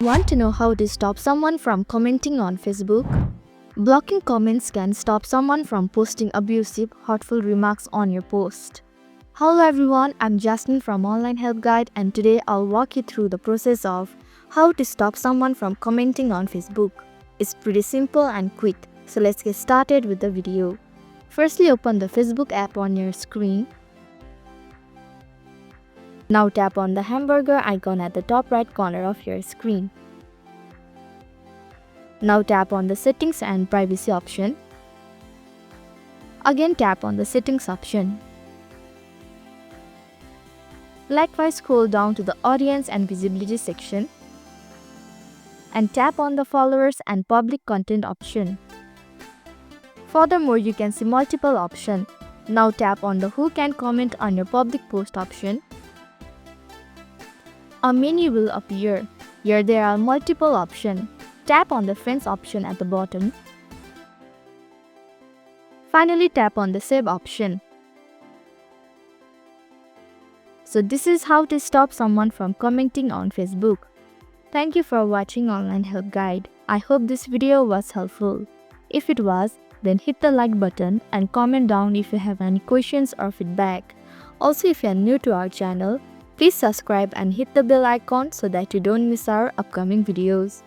Want to know how to stop someone from commenting on Facebook? Blocking comments can stop someone from posting abusive, hurtful remarks on your post. Hello everyone, I'm Jasmine from Online Help Guide, and today I'll walk you through the process of how to stop someone from commenting on Facebook. It's pretty simple and quick, so let's get started with the video. Firstly, open the Facebook app on your screen. Now tap on the hamburger icon at the top right corner of your screen. Now tap on the settings and privacy option. Again tap on the settings option. Likewise, scroll down to the audience and visibility section and tap on the followers and public content option. Furthermore, you can see multiple options. Now tap on the who can comment on your public post option. A menu will appear. Here there are multiple options. Tap on the friends option at the bottom. Finally, tap on the save option. So this is how to stop someone from commenting on Facebook. Thank you for watching Online Help Guide. I hope this video was helpful. If it was, then hit the like button and comment down if you have any questions or feedback. Also, if you are new to our channel, please subscribe and hit the bell icon so that you don't miss our upcoming videos.